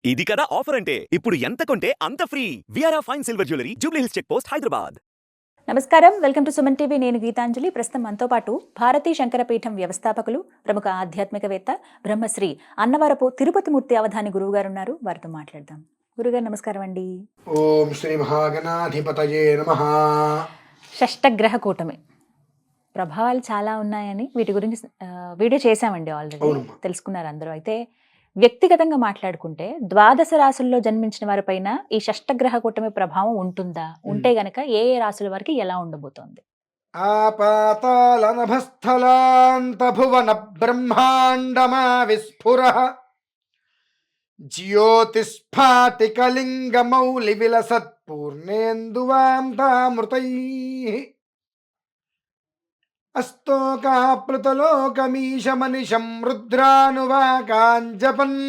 ఇది కదా ఆఫర్ అంటే ఇప్పుడు ఎంత కొంటే అంత ఫ్రీ. విఆర్ఆ fine silver jewellery, Jubilee Hills check post, Hyderabad. నమస్కారం, వెల్కమ్ టు సుమన్ టీవీ. నేను గీతాంజలి. ప్రస్తుతం మనతో పాటు భారతీ శంకరపీఠం వ్యవస్థాపకులు, ప్రముఖ ఆధ్యాత్మికవేత్త, బ్రహ్మశ్రీ అన్నవరపు తిరుపతి మూర్తి అవధాని గురువు గారు ఉన్నారు. వారితో మాట్లాడదాం. గురుగారు నమస్కారం అండి. ఓం శ్రీ మహాగణాధిపతయే నమః. షష్టగ్రహ కూటమి ప్రభావాలు చాలా ఉన్నాయని వీటి గురించి వీడియో చేశామండి, ఆల్రెడీ తెలుసుకున్నారు అందరూ. అయితే వ్యక్తిగతంగా మాట్లాడుకుంటే ద్వాదశ రాశుల్లో జన్మించిన వారిపైన ఈ షష్టగ్రహ కూటమి ప్రభావం ఉంటుందా? ఉంటే గనక ఏ ఏ రాశుల వారికి ఎలా ఉండబోతోంది? ఆపాతాళ నభస్థలాంత భువన బ్రహ్మాండమా విస్ఫురః జ్యోతిస్ఫాటికలింగమౌళి విలసత్పూర్ణేందువాంతామృతైః అస్తోకాప్లుతలోకమీశమనిశం రుద్రానువాకాంజపన్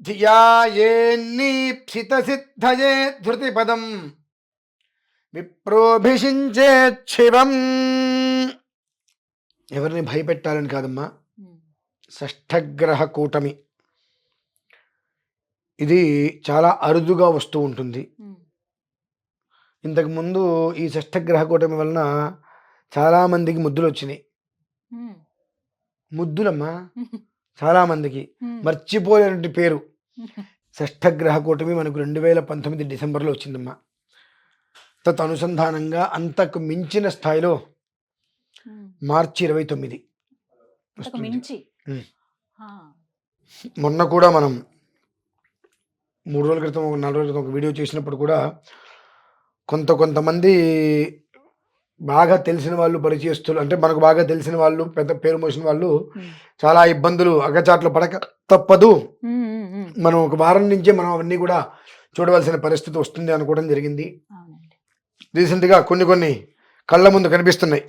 ధియాయేన్నీప్సితసిద్ధయే ధృతిపదం విప్రోభిషించేక్షివం. ఎవరిని భయపెట్టాలని కాదమ్మా, షష్ఠగ్రహ కూటమి ఇది చాలా అరుదుగా వస్తూ ఉంటుంది. ఇంతకుముందు ఈ షష్ఠగ్రహ కూటమి వలన చాలామందికి ముద్దులు వచ్చినాయి. ముద్దులమ్మా, చాలామందికి మర్చిపోలేనటువంటి పేరు షష్ఠగ్రహ కూటమి. మనకు 2019 డిసెంబర్లో వచ్చిందమ్మా. తత్ అనుసంధానంగా అంతకు మించిన స్థాయిలో మార్చి 29 మొన్న కూడా మనం 3 రోజుల క్రితం 4 రోజుల క్రితం ఒక వీడియో చేసినప్పుడు కూడా కొంతమంది బాగా తెలిసిన వాళ్ళు, పరిచయస్తులు, అంటే మనకు బాగా తెలిసిన వాళ్ళు, పెద్ద పేరు మోసిన వాళ్ళు చాలా ఇబ్బందులు అగచాట్లు పడక తప్పదు. మనం ఒక వారం నుంచే మనం అవన్నీ కూడా చూడవలసిన పరిస్థితి వస్తుంది అనుకోవడం జరిగింది. రీసెంట్గా కొన్ని కళ్ళ ముందు కనిపిస్తున్నాయి.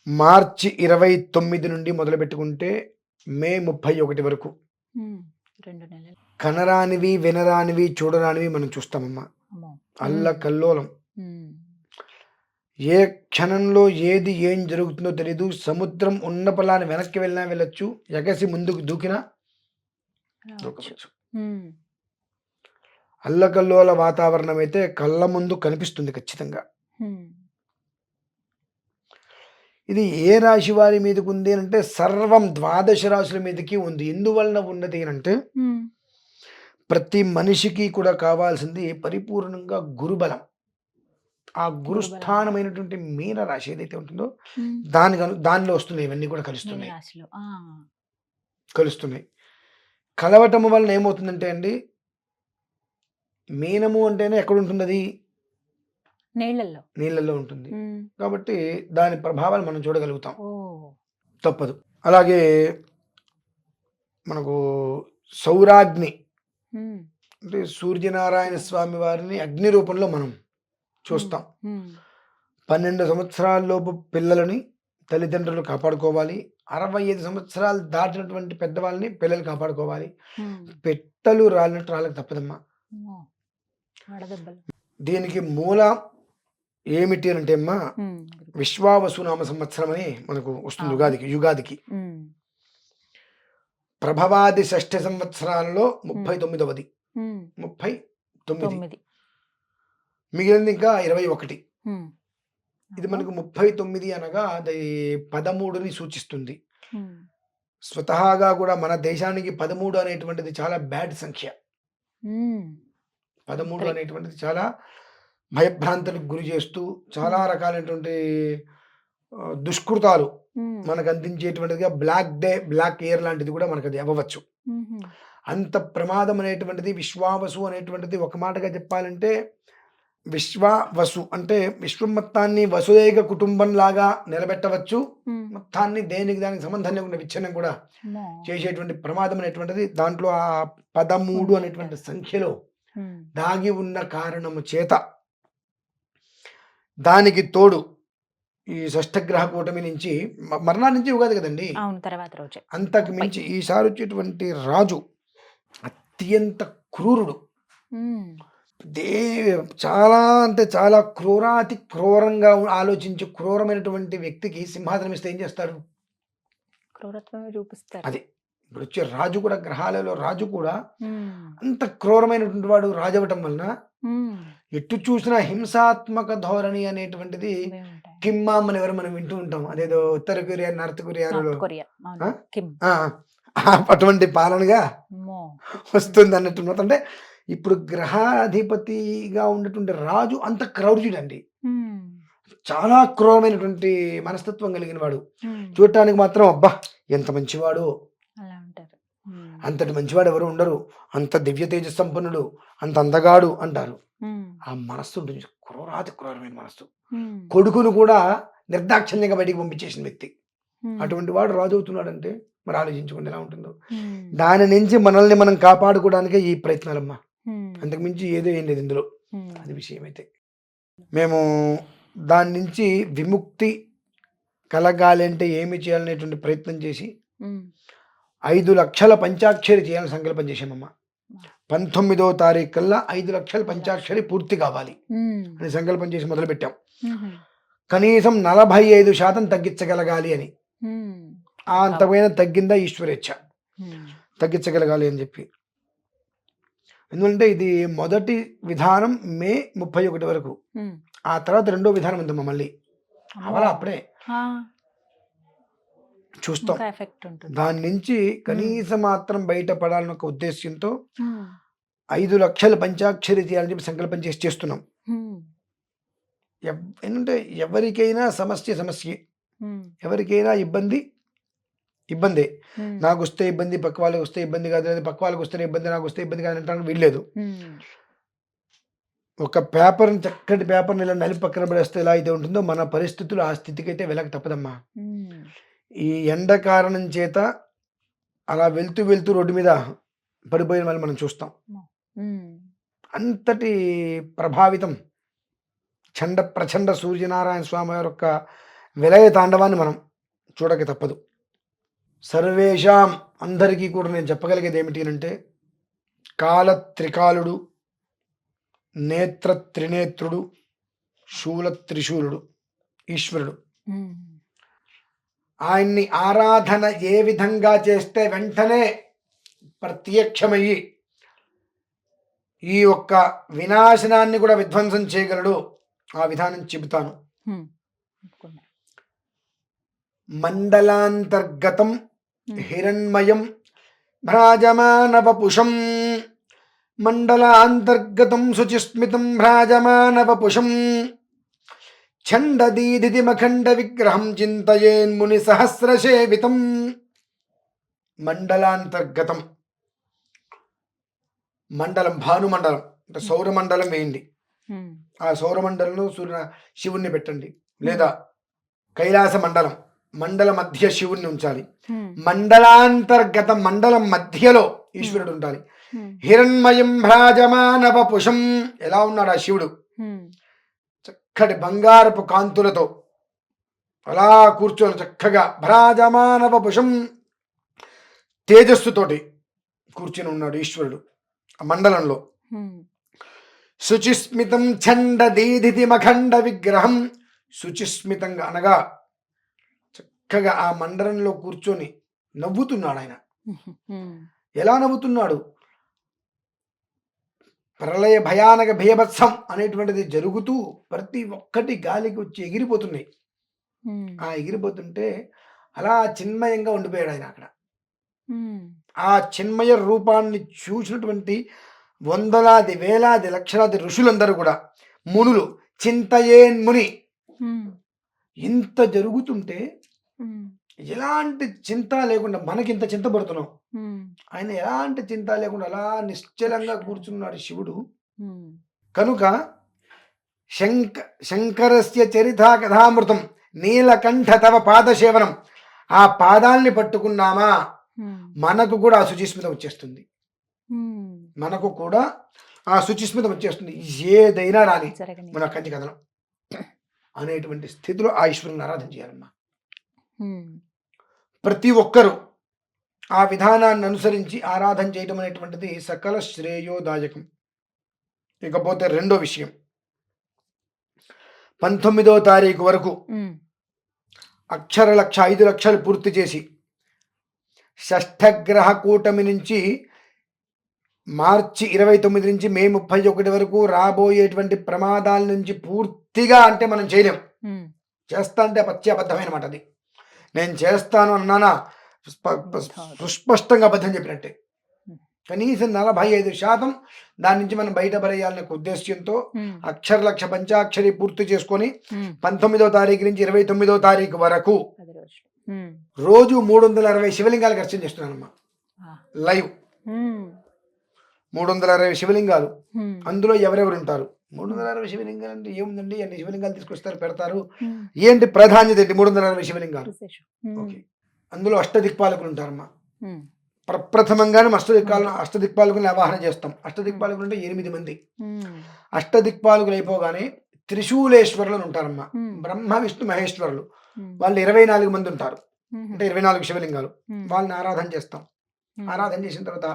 మార్చి 29 నుండి మొదలు పెట్టుకుంటే మే 31 వరకు కనరానివి, వినరానివి, చూడరానివి మనం చూస్తామమ్మా. అల్లకల్లోలం. ఏ క్షణంలో ఏది ఏం జరుగుతుందో తెలీదు. సముద్రం ఉన్న పొలాన్ని వెనక్కి వెళ్ళినా వెళ్ళొచ్చు, ఎగసి ముందుకు దూకినా దూకవచ్చు. అల్లకల్లోల వాతావరణం అయితే కళ్ళ ముందు కనిపిస్తుంది ఖచ్చితంగా. ఇది ఏ రాశి వారి మీదకి ఉంది అంటే సర్వం ద్వాదశ రాశుల మీదకి ఉంది. ఎందువలన ఉన్నది అంటే ప్రతి మనిషికి కూడా కావాల్సింది పరిపూర్ణంగా గురుబలం. ఆ గురుస్థానమైనటువంటి మీన రాశి ఏదైతే ఉంటుందో దానిలో వస్తున్నాయి. ఇవన్నీ కూడా కలుస్తున్నాయి. కలవటం వలన ఏమవుతుందంటే అండి, మీనము అంటేనే ఎక్కడ ఉంటుంది? అది నీళ్ళల్లో ఉంటుంది. కాబట్టి దాని ప్రభావాలు మనం చూడగలుగుతాం, తప్పదు. అలాగే మనకు సౌరాగ్ని అంటే సూర్యనారాయణ స్వామి వారిని అగ్ని రూపంలో మనం చూస్తాం. 12 సంవత్సరాలలోపు పిల్లలని తల్లిదండ్రులు కాపాడుకోవాలి. 65 సంవత్సరాలు దాటినటువంటి పెద్దవాళ్ళని పిల్లలు కాపాడుకోవాలి. పెట్టలు రాలినట్టు రాళ్ళకి తప్పదమ్మా. దీనికి మూల ఏమిటి అంటే అమ్మా, విశ్వావసునామ సంవత్సరం అని మనకు వస్తుంది యుగాదికి. ప్రభవాది షష్ఠ సంవత్సరాలలో 39వది 39. మిగిలింది ఇంకా 21. ఇది మనకు 39 అనగా అది 13ని సూచిస్తుంది. స్వతహాగా కూడా మన దేశానికి 13 అనేటువంటిది చాలా బ్యాడ్ సంఖ్య. 13 అనేటువంటిది చాలా భయభ్రాంతులకు గురి చేస్తూ చాలా రకాలైనటువంటి దుష్కృతాలు మనకు అందించేటువంటిదిగా బ్లాక్ ఇయర్ లాంటిది కూడా మనకు అది అవ్వచ్చు. అంత ప్రమాదం అనేటువంటిది విశ్వావసు అనేటువంటిది. ఒక మాటగా చెప్పాలంటే విశ్వావసు అంటే విశ్వం మొత్తాన్ని వసుదైక కుటుంబం లాగా నిలబెట్టవచ్చు. మొత్తాన్ని దానికి సంబంధం లేకుండా విచ్ఛిన్నం కూడా చేసేటువంటి ప్రమాదం అనేటువంటిది దాంట్లో ఆ 13 అనేటువంటి సంఖ్యలో దాగి ఉన్న కారణము చేత, దానికి తోడు ఈ షష్ఠగ్రహ కూటమి నుంచి మరణాల నుంచి ఉగాది కదండి, అంతకు మించి ఈసారి వచ్చేటువంటి రాజు అత్యంత క్రూరుడు. చాలా అంటే చాలా క్రూరాతి క్రూరంగా ఆలోచించి క్రూరమైనటువంటి వ్యక్తికి సింహాసనం ఇస్తే ఏం చేస్తాడు? క్రూరత్వమే చూపిస్తారు. అది ఇప్పుడు వచ్చే రాజు కూడా, గ్రహాలలో రాజు కూడా ఉమ్, అంత క్రూరమైనటువంటి వాడు రాజు అవ్వటం వలన ఉమ్, ఎటు చూసినా హింసాత్మక ధోరణి అనేటువంటిది ఇవే ఉంటాయి. కిమ్మామ్ అని ఎవరు మనం వింటూ ఉంటాం. అదేదో ఉత్తర కొరియా, నార్త్ కొరియాలో నార్త్ కొరియా, అవును. ఆ? కిమ్. అటువంటి పాలనగా అమ్మో. వస్తుంది అన్నట్టు. అంటే ఇప్పుడు గ్రహాధిపతిగా ఉన్నటువంటి రాజు అంత క్రౌర్యుడండి, ఉమ్, చాలా క్రూరమైనటువంటి మనస్తత్వం కలిగిన వాడు. ఉమ్, చూడటానికి మాత్రం అబ్బా ఎంత మంచివాడు, అలా ఉంటారు. ఉమ్, అంతటి మంచివాడు ఎవరు ఉండరు, అంత దివ్య తేజ సంపన్నుడు, అంత అందగాడు అంటారు. ఉమ్, ఆ మనస్సు ఉంటుంది, క్రూరమైన మనస్సు. ఉమ్, కొడుకును కూడా నిర్దాక్షిణ్యంగా బయటికి పంపించేసిన వ్యక్తి. ఉమ్, అటువంటి వాడు రాజు అవుతున్నాడంటే మరి ఆలోచించుకోండి ఎలా ఉంటుందో. ఉమ్, దాని నుంచి మనల్ని మనం కాపాడుకోవడానికే ఈ ప్రయత్నాలమ్మా, ఉమ్, అంతకుమించి ఏదో ఏం లేదు ఇందులో. ఉమ్, అది విషయం అయితే మేము దాని నుంచి విముక్తి కలగాలి అంటే ఏమి చేయాలనేటువంటి ప్రయత్నం చేసి ఉమ్, 5 లక్షల పంచాక్షరి చేయాలని సంకల్పం చేశామమ్మా. 19వ తారీఖు కల్లా 5 లక్షల పంచాక్షరి పూర్తి కావాలి ఉమ్, అని సంకల్పం చేసి మొదలుపెట్టాం. ఉమ్, కనీసం 45% తగ్గించగలగాలి అని. ఉమ్, అంతమైన తగ్గిందా ఈశ్వరేచ్ఛ, ఉమ్, తగ్గించగలగాలి అని చెప్పి. ఎందుకంటే ఇది మొదటి విధానం మే 31 వరకు, ఉమ్. ఆ తర్వాత రెండో విధానం ఉందమ్మా మళ్ళీ. అవలా అప్పుడే ఆ, చూస్తాం. ఇంకా ఎఫెక్ట్ ఉంటుంది. దాని నుంచి కనీసం మాత్రం బయటపడాలని ఒక ఉద్దేశ్యంతో ఉమ్, 5 లక్షల పంచాక్షరి చేయాలని చెప్పి సంకల్పం చేసి చేస్తున్నాం. ఉమ్, ఏంటంటే ఎవరికైనా సమస్య, ఉమ్, ఎవరికైనా ఇబ్బందే. ఉమ్, నాకు వస్తే ఇబ్బంది, పక్క వాళ్ళకి వస్తే ఇబ్బంది కాదు, లేదా పక్క వాళ్ళకి వస్తే ఇబ్బంది, నాకు వస్తే ఇబ్బంది కాదు అంటానికి వీల్లేదు. ఉమ్, ఒక పేపర్ని, చక్కటి పేపర్ని ఇలా నలిపి పక్కన పడేస్తే ఎలా అయితే ఉంటుందో మన పరిస్థితులు ఆ స్థితికి అయితే వెళ్ళక తప్పదమ్మా. ఉమ్, ఈ ఎండ కారణం చేత అలా వెళ్తూ రోడ్డు మీద పడిపోయిన వాళ్ళు మనం చూస్తాం. ఉమ్, అంతటి ప్రభావితం ప్రచండ సూర్యనారాయణ స్వామి వారి యొక్క విలయ తాండవాన్ని మనం చూడక తప్పదు. సర్వేషాం, అందరికీ కూడా నేను చెప్పగలిగేది ఏమిటి అంటే, కాల త్రికాలుడు, నేత్ర త్రినేత్రుడు, శూల త్రిశూలుడు ఈశ్వరుడు. ఉమ్, ఆయన్ని ఆరాధన ఏ విధంగా చేస్తే వెంటనే ప్రత్యక్షమయ్యి ఈ యొక్క వినాశనాన్ని కూడా విధ్వంసం చేయగలడు, ఆ విధానం చెబుతాను. ఉమ్, ఒప్పుకున్నా. మండలాంతర్గతం హిరణ్మయం భ్రాజమానవపుషం, మండలాంతర్గతం శుచిస్మితం భ్రాజమానవపుషం, ఛందదీదిమఖండ విగ్రహం చింతయేన్ముని సహస్రసేవితం. మండలాంతర్గతం, మండలం భానుమండలం అంటే సౌరమండలం వేయండి. ఉమ్, ఆ సౌరమండలంలో శివుణ్ణి పెట్టండి, లేదా కైలాస మండల మధ్య శివుణ్ణి ఉంచాలి. ఉమ్, మండలాంతర్గతం, మండలం మధ్యలో ఈశ్వరుడు ఉండాలి. ఉమ్, హిరణ్మయం భ్రాజమానవపుషం, ఎలా ఉన్నాడు ఆ శివుడు? ఉమ్, చక్కటి బంగారపు కాంతులతో అలా కూర్చొని చక్కగా భ్రాజమానవపుషం, తేజస్సుతోటి కూర్చొని ఉన్నాడు ఈశ్వరుడు ఆ మండలంలో. ఉమ్, శుచిస్మితం ఛందదీదిమఖండ విగ్రహం, శుచిస్మితంగా అనగా చక్కగా ఆ మండలంలో కూర్చొని నవ్వుతున్నాడు ఆయన. ఉమ్, ఎలా నవ్వుతున్నాడు? ప్రళయ భయానక భయభత్సం అనేటువంటిది జరుగుతూ ప్రతి ఒక్కటి గాలికి వచ్చి ఎగిరిపోతున్నాయి. ఉమ్, ఆ ఎగిరిపోతుంటే అలా చిన్మయంగా ఉండిపోయాడు ఆయన అక్కడ. ఉమ్, ఆ చిన్మయ రూపాన్ని చూసినటువంటి వందలాది వేలాది లక్షలాది ఋషులందరూ కూడా, మునులు, చింతయేన్ముని, ఉమ్, ఇంత జరుగుతుంటే ఉమ్, ఎలాంటి చింత లేకుండా, మనకింత చింత పడుతున్నాం, ఉమ్, ఆయన ఎలాంటి చింత లేకుండా అలా నిశ్చలంగా కూర్చున్నాడు శివుడు. ఉమ్, కనుక శంకరస్య చరితా కథామృతం నీలకంఠ తవ పాదసేవనం, ఆ పాదాల్ని పట్టుకున్నామా ఉమ్, మనకు కూడా ఆ శుచిస్మితం వచ్చేస్తుంది. ఉమ్, మనకు కూడా ఆ శుచిస్మితం వచ్చేస్తుంది. ఏదైనా రాని జరగని. మన కంచి కథనం అనేటువంటి స్థితిలో ఆ ఈశ్వరుని ఆరాధన చేయాలమ్మా. ఉమ్, ప్రతి ఒక్కరూ ఆ విధానాన్ని అనుసరించి ఆరాధన చేయడం అనేటువంటిది సకల శ్రేయోదాయకం. ఇకపోతే రెండో విషయం, 19వ తారీఖు వరకు ఉమ్, అక్షర లక్ష 5 లక్షలు పూర్తి చేసి షష్ఠగ్రహ కూటమి నుంచి మార్చి 29 నుంచి మే 31 వరకు రాబోయేటువంటి ప్రమాదాల నుంచి పూర్తిగా అంటే మనం చేయలేం. చేస్తా అంటే అబద్ధమైన మాట. అది నేను చేస్తాను అన్నానా సుస్పష్టంగా అబద్ధం చెప్పినట్టే. కనీసం 45% దాని నుంచి మనం బయటపడేయాలనే ఉద్దేశ్యంతో అక్షర లక్ష పంచాక్షరి పూర్తి చేసుకొని 19వ తారీఖు నుంచి 29వ తారీఖు వరకు రోజు 360 శివలింగాలకు అర్చన చేస్తున్నానమ్మా. లైవ్ 360 శివలింగాలు. అందులో ఎవరెవరు ఉంటారు? 360 శివలింగాలు అంటే ఏముందండి, అన్ని శివలింగాలు తీసుకొస్తారు, పెడతారు. ఏంటి ప్రాధాన్యత ఏంటి? 360 శివలింగాలు. ఓకే, అందులో అష్టదిక్పాలకులు ఉంటారమ్మా. ప్రప్రథమంగానే అష్టదిక్పాలకులను ఆవాహన చేస్తాం. అష్టదిక్పాలకులు అంటే 8 మంది. అష్టదిక్పాలకులు అయిపోగానే త్రిశూలేశ్వరులు ఉంటారమ్మా. బ్రహ్మ విష్ణు మహేశ్వరులు, వాళ్ళు 24 మంది ఉంటారు. అంటే 24 శివలింగాలు. వాళ్ళని ఆరాధన చేస్తాం. ఆరాధన చేసిన తర్వాత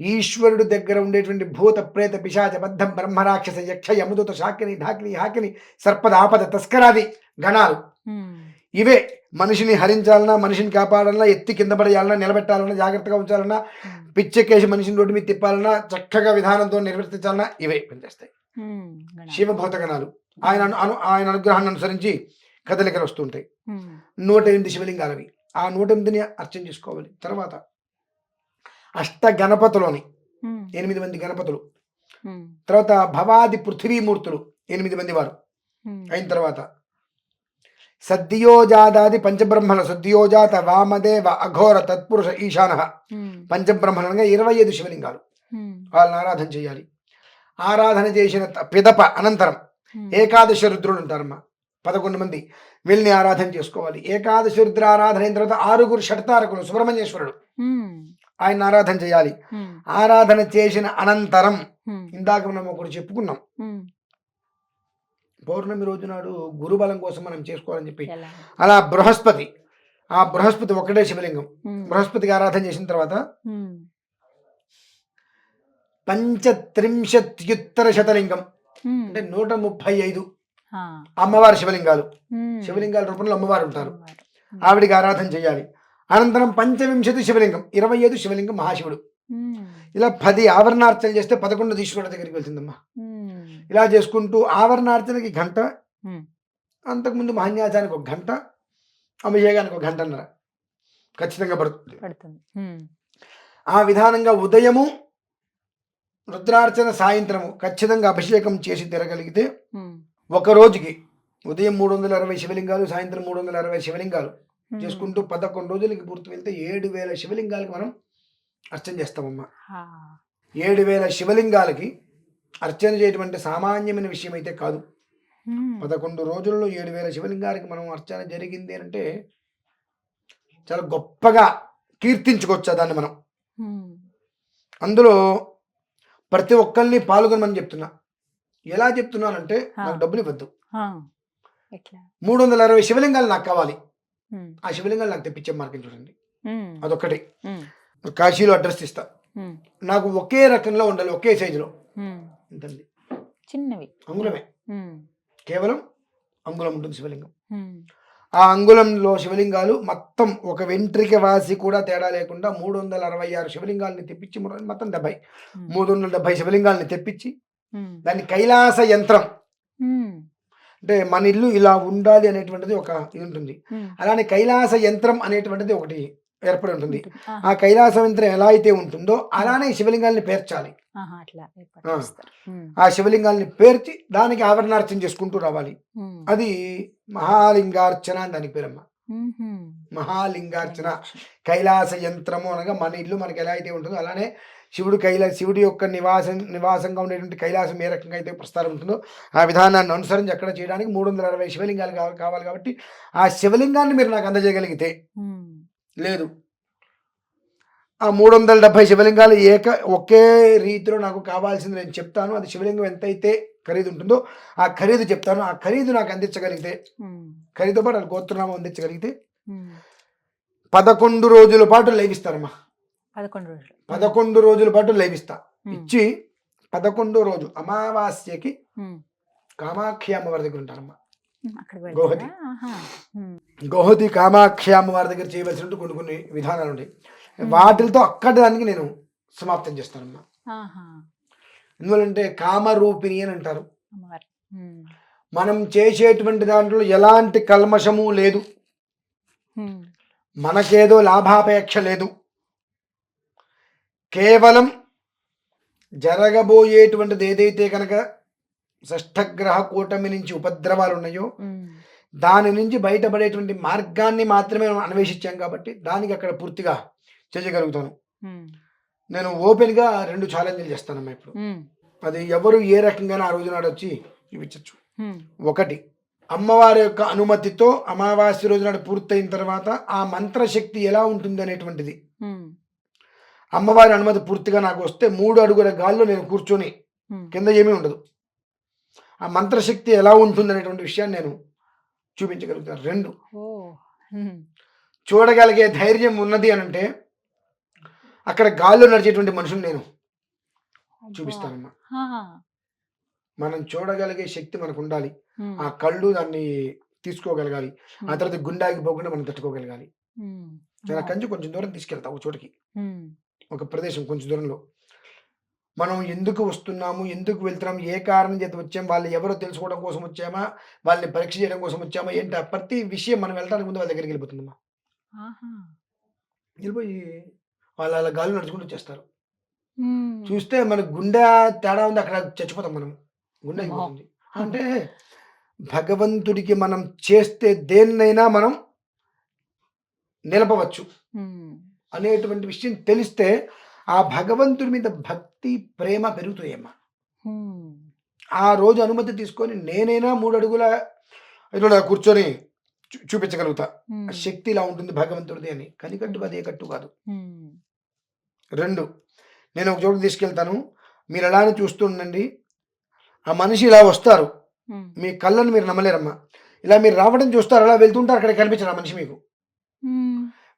ఈశ్వరుడు దగ్గర ఉండేటువంటి భూత ప్రేత పిశాచ బద్ధం బ్రహ్మ రాక్షస యక్ష యమదూత శాకిని ఢాకిని హాకిని సర్పద ఆపద తస్కరాది గణాలు, ఇవే మనిషిని హరించాలన్నా, మనిషిని కాపాడాలన్నా, ఎత్తి కింద పడేయాలన్నా, నిలబెట్టాలన్నా, జాగ్రత్తగా ఉంచాలన్నా, పిచ్చెక్కేసి మనిషిని రోడ్డు మీద తిప్పాలన్నా, చక్కగా విధానంతో నిర్వర్తించాలన్నా ఇవే పనిచేస్తాయి. శివభూత గణాలు ఆయన అనుగ్రహాన్ని అనుసరించి కదలికలు వస్తుంటాయి. 108 శివలింగాలవి. ఆ 108ని అర్చన చేసుకోవాలి. తర్వాత అష్ట గణపతులని 8 మంది గణపతులు. తర్వాత భవాది పృథ్వీమూర్తులు 8 మంది వారు. అయిన తర్వాత సద్యోజాదాది పంచబ్రహ్మణ, సద్యోజాత వామదేవ అఘోర తత్పురుష ఈశాన పంచబ్రహ్మణంగా 25 శివలింగాలు. వాళ్ళని ఆరాధన చేయాలి. ఆరాధన చేసిన పిదప అనంతరం ఏకాదశ రుద్రులు ఉంటారమ్మా. 11 మంది. వీళ్ళని ఆరాధన చేసుకోవాలి. ఏకాదశ రుద్ర ఆరాధన అయిన తర్వాత 6 షట్తారకులు సుబ్రహ్మణ్యేశ్వరుడు, ఆయన ఆరాధన చేయాలి. ఆరాధన చేసిన అనంతరం ఇందాక మనం ఒకటి చెప్పుకున్నాం, పౌర్ణమి రోజు నాడు గురుబలం కోసం మనం చేసుకోవాలని చెప్పి. అలా బృహస్పతి, ఆ బృహస్పతి ఒకటే శివలింగం. బృహస్పతికి ఆరాధన చేసిన తర్వాత 35 శతలింగం అంటే 135 అమ్మవారి శివలింగాలు. శివలింగాల రూపంలో అమ్మవారు ఉంటారు. ఆవిడికి ఆరాధన చేయాలి. అనంతరం 25 శివలింగం, 25 శివలింగం మహాశివుడు. ఇలా 10 ఆవరణార్చన చేస్తే 11 ఈశ్వరుడి దగ్గరికి వెళ్తుందమ్మా. ఇలా చేసుకుంటూ ఆవరణార్చనకి గంట, అంతకుముందు మహాన్యాసానికి 1 గంట, అభిషేకానికి 1 గంటన్నర ఖచ్చితంగా పడుతుంది. ఆ విధానంగా ఉదయము రుద్రార్చన, సాయంత్రము ఖచ్చితంగా అభిషేకం చేసి తిరగలిగితే ఒక రోజుకి ఉదయం 360 శివలింగాలు, సాయంత్రం 360 శివలింగాలు చేసుకుంటూ 11 రోజులకి పూర్తి వెళ్తే 7000 శివలింగాలకి మనం అర్చన చేస్తామమ్మా. 7000 శివలింగాలకి అర్చన చేయటం అంటే సామాన్యమైన విషయం అయితే కాదు. 11 రోజుల్లో 7000 శివలింగాలకి మనం అర్చన జరిగింది అంటే చాలా గొప్పగా కీర్తించుకోవచ్చు దాన్ని మనం. అందులో ప్రతి ఒక్కరిని పాల్గొనమని చెప్తున్నా. ఎలా చెప్తున్నానంటే, నాకు డబ్బులు ఇవ్వద్దు, 360 శివలింగాలు నాకు కావాలి. ఆ శివలింగాలు నాకు తెప్పించే మార్గం చూడండి. అదొక్కటి. కాశీలో అడ్రస్ ఇస్తా. నాకు ఒకే రకంలో ఉండాలి, ఒకే సైజులో. ఎంతండి? చిన్నవి, అంగుళమే, కేవలం అంగుళం ఉంటుంది శివలింగం. ఆ అంగుళంలో శివలింగాలు మొత్తం ఒక వెంట్రిక వాసి కూడా తేడా లేకుండా 366 శివలింగాలని తెప్పించి, మొత్తం 370 శివలింగాలని తెప్పించి దాన్ని కైలాస యంత్రం అంటే మన ఇల్లు ఇలా ఉండాలి అనేటువంటిది ఒక ఇది ఉంటుంది. అలానే కైలాస యంత్రం అనేటువంటిది ఒకటి ఏర్పడి ఉంటుంది. ఆ కైలాస యంత్రం ఎలా అయితే ఉంటుందో అలానే శివలింగాల్ని పేర్చాలి. ఆ శివలింగాల్ని పేర్చి దానికి ఆవరణార్చన చేసుకుంటూ రావాలి. అది మహాలింగార్చన అని దానికి పేరమ్మా. మహాలింగార్చన, కైలాస యంత్రము అనగా మన ఇల్లు మనకి ఎలా అయితే ఉంటుందో అలానే శివుడి యొక్క నివాసంగా ఉండేటువంటి కైలాసం ఏ రకంగా అయితే ప్రస్తారం ఉంటుందో ఆ విధానాన్ని అనుసరించి అక్కడ చేయడానికి 360 శివలింగాలు కావాలి. కాబట్టి ఆ శివలింగాన్ని మీరు నాకు అందజేయగలిగితే, లేదు ఆ 370 శివలింగాలు ఒకే రీతిలో నాకు కావాల్సింది నేను చెప్తాను. అది శివలింగం ఎంతైతే ఖరీదు ఉంటుందో ఆ ఖరీదు చెప్తాను. ఆ ఖరీదు నాకు అందించగలిగితే, ఖరీదుతో పాటు గోత్రనామం అందించగలిగితే 11 రోజుల పాటు లైవిస్తానమ్మా. 11 రోజుల పాటు లైవిస్తా. ఇచ్చి 11 రోజు అమావాస్యకి కామాక్షి అమ్మవారి దగ్గర ఉంటారమ్మా. గోహతి కామాక్షి అమ్మవారి దగ్గర చేయవలసినట్టు కొన్ని విధానాలు ఉంటాయి. వాటితో అక్కడ దానికి నేను సమాప్తం చేస్తానమ్మా. ఆహా. ఎందువల్లంటే కామరూపిణి అని అంటారు. అమ్మవారు. మనం చేసేటువంటి దాంట్లో ఎలాంటి కల్మషము లేదు, మనకేదో లాభాపేక్ష లేదు, కేవలం జరగబోయేటువంటిది ఏదైతే కనుక షష్ఠగ్రహ కూటమి నుంచి ఉపద్రవాలు ఉన్నాయో దాని నుంచి బయటపడేటువంటి మార్గాన్ని మాత్రమే మనం అన్వేషించాం కాబట్టి దానికి అక్కడ పూర్తిగా చేయగలుగుతాను. నేను ఓపెన్గా 2 ఛాలెంజ్లు చేస్తానమ్మా ఇప్పుడు. అది ఎవరు ఏ రకంగా ఆ రోజు నాడు వచ్చి చూపించచ్చు. ఒకటి, అమ్మవారి యొక్క అనుమతితో అమావాస్య రోజు నాడు పూర్తయిన తర్వాత ఆ మంత్రశక్తి ఎలా ఉంటుంది అనేటువంటిది, అమ్మవారి అనుమతి పూర్తిగా నాకు వస్తే 3 అడుగుల గాల్లో నేను కూర్చొని, కింద ఏమీ ఉండదు, ఆ మంత్రశక్తి ఎలా ఉంటుంది అనేటువంటి విషయాన్ని నేను చూపించగలుగుతాను. 2, చూడగలిగే ధైర్యం ఉన్నది అని అంటే అక్కడ గాల్లో నడిచేటువంటి మనుషులు నేను చూపిస్తానమ్మా. మనం చూడగలిగే శక్తి మనకు ఉండాలి, ఆ కళ్ళు దాన్ని తీసుకోగలగాలి, ఆ తర్వాత గుండాకి పోకుండా మనం తట్టుకోగలగాలి. చాలా కొంచెం దూరం తీసుకెళ్తాం ఒక చోటికి, ఒక ప్రదేశం కొంచెం దూరంలో. మనం ఎందుకు వస్తున్నాము, ఎందుకు వెళ్తున్నాము, ఏ కారణం చేత వచ్చాము, వాళ్ళు ఎవరో తెలుసుకోవడం కోసం వచ్చామా, వాళ్ళని పరీక్ష చేయడం కోసం వచ్చామా, ఏంటి ఆ ప్రతి విషయం మనం వెళ్ళడానికి ముందు వాళ్ళ దగ్గరికి వెళ్ళిపోతుందమ్మా. వెళ్ళిపోయి వాళ్ళు అలా గాలి నడుచుకుంటూ వచ్చేస్తారు. చూస్తే మన గుండె తేడా ఉంది, అక్కడ చచ్చిపోతాం మనం, గుండె అయిపోతుంది. అంటే భగవంతుడికి మనం చేస్తే దేన్నైనా మనం నిలపవచ్చు అనేటువంటి విషయం తెలిస్తే ఆ భగవంతుడి మీద భక్తి ప్రేమ పెరుగుతాయమ్మా. ఆ రోజు అనుమతి తీసుకొని నేనైనా 3 అడుగుల ఇలా కూర్చొని చూపించగలుగుతా ఆ శక్తి ఇలా ఉంటుంది భగవంతుడిది అని. కనికట్టు అదే కట్టు కాదు. 2, నేను ఒక చోటు తీసుకెళ్తాను, మీరు అలానే చూస్తూ ఉండండి. ఆ మనిషి ఇలా వస్తారు, మీ కళ్ళను మీరు నమ్మలేరమ్మా. ఇలా మీరు రావడం చూస్తారు, అలా వెళ్తుంటారు, అక్కడ కనిపించరు ఆ మనిషి మీకు.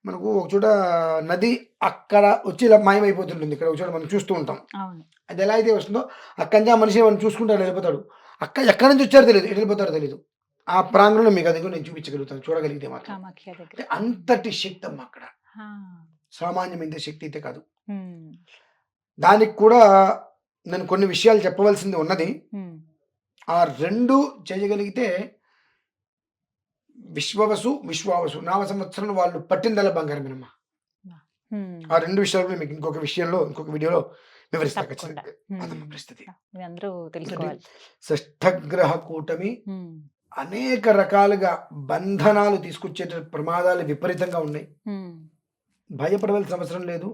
మనకు ఒక చోట నది అక్కడ వచ్చి ఇలా మాయమైపోతుంటుంది, ఇక్కడ ఒక చోట మనం చూస్తూ ఉంటాం. అది ఎలా అయితే వస్తుందో అక్కడి నుంచి ఆ మనిషి మనం చూసుకుంటాడు, వెళ్ళిపోతాడు. ఎక్కడి నుంచి వచ్చారో తెలియదు, ఎటు వెళ్ళిపోతారో తెలియదు. ఆ ప్రాంగణంలో మీకు అది నేను చూపించగలుగుతాను, చూడగలిగితే మాత్రం. అంటే అంతటి శక్తి అమ్మ అక్కడ, సామాన్యమైన శక్తి అయితే కాదు. దానికి కూడా నేను కొన్ని విషయాలు చెప్పవలసింది ఉన్నది. ఆ 2 చేయగలిగితే విశ్వావసు నామ సంవత్సరం వాళ్ళు పట్టిందల బంగారమేనమ్మా. ఆ 2 విషయాలు మీకు ఇంకొక వీడియోలో వివరిస్తా. పరిస్థితి షష్ఠగ్రహ కూటమి అనేక రకాలుగా బంధనాలు తీసుకొచ్చే ప్రమాదాలు విపరీతంగా ఉన్నాయి. భయపడవలసిన అవసరం లేదు.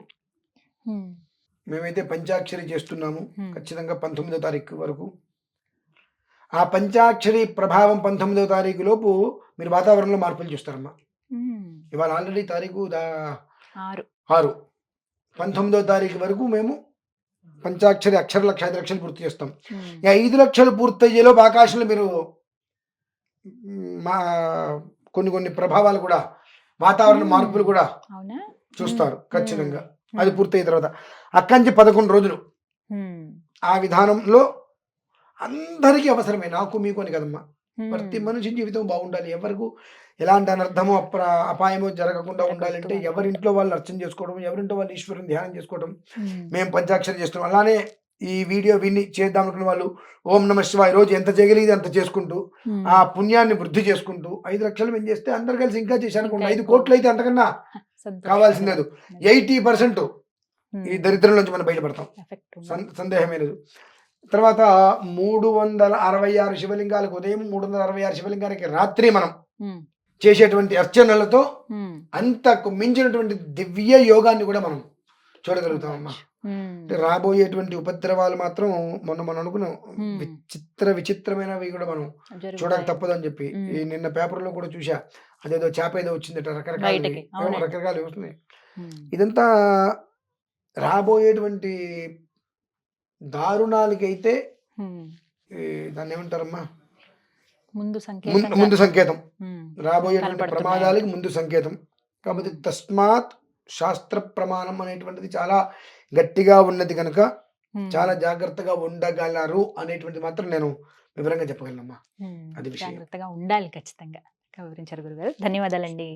మేమైతే పంచాక్షరి చేస్తున్నాము ఖచ్చితంగా 19వ తారీఖు వరకు. ఆ పంచాక్షరి ప్రభావం 19వ తారీఖు లోపు మీరు వాతావరణంలో మార్పులు చూస్తారమ్మా. ఇవాళ ఆల్రెడీ తారీఖు 6, 19వ తారీఖు వరకు మేము పంచాక్షరి అక్షర లక్ష 5 లక్షలు పూర్తి చేస్తాం. ఈ 5 లక్షలు పూర్తయ్యేలోపు ఆకాశంలో మీరు మా కొన్ని ప్రభావాలు కూడా, వాతావరణ మార్పులు కూడా చూస్తారు ఖచ్చితంగా. అది పూర్తయిన తర్వాత అక్కడి నుంచి 11 రోజులు ఆ విధానంలో అందరికీ అవసరమే, నాకు మీకు అని కదమ్మా. ప్రతి మనిషి జీవితం బాగుండాలి, ఎవరికి ఎలాంటి అనర్థమో అపాయమో జరగకుండా ఉండాలంటే ఎవరింట్లో వాళ్ళు అర్చన చేసుకోవడం, ఎవరింట్లో వాళ్ళు ఈశ్వరుని ధ్యానం చేసుకోవడం. మేము పంచాక్షరి చేస్తున్నాం. అలానే ఈ వీడియో విని చేద్దాం అనుకున్న వాళ్ళు ఓం నమః శివాయ రోజు ఎంత చేయగలిగితే అంత చేసుకుంటూ ఆ పుణ్యాన్ని వృద్ధి చేసుకుంటూ 5 లక్షలు మేము చేస్తే అందరు కలిసి ఇంకా చేశాను 5 కోట్లు అయితే అంతకన్నా కావాల్సింది లేదు. 80% ఈ దరిద్రం నుంచి మనం బయటపడతాం, సందేహమే లేదు. తర్వాత 366 శివలింగాలకు ఉదయం, 366 శివలింగానికి రాత్రి మనం చేసేటువంటి అర్చనలతో అంతకు మించినటువంటి దివ్య యోగాన్ని కూడా మనం చూడగలుగుతామమ్మా. రాబోయేటువంటి ఉపద్రవాలు మాత్రం మనం అనుకున్నాం, విచిత్రమైనవి కూడా మనం చూడక తప్పదు అని చెప్పి ఈ నిన్న పేపర్లో కూడా చూసా. అదేదో చేప ఏదో వచ్చిందట, రకరకాలు వస్తున్నాయి. ఇదంతా రాబోయేటువంటి దారుణాలకైతే దాన్ని ఏమంటారమ్మా, ముందు సంకేతం, రాబోయేటువంటి ప్రమాదాలకి ముందు సంకేతం. కాబట్టి తస్మాత్ శాస్త్ర ప్రమాణం అనేటువంటిది చాలా గట్టిగా ఉన్నది కనుక చాలా జాగ్రత్తగా ఉండగలరు అనేటువంటిది మాత్రం నేను వివరంగా చెప్పగలనమ్మా. అది విషయం. జాగ్రత్తగా ఉండాలి ఖచ్చితంగా వివరించారు గురుగారు. ధన్యవాదాలండి.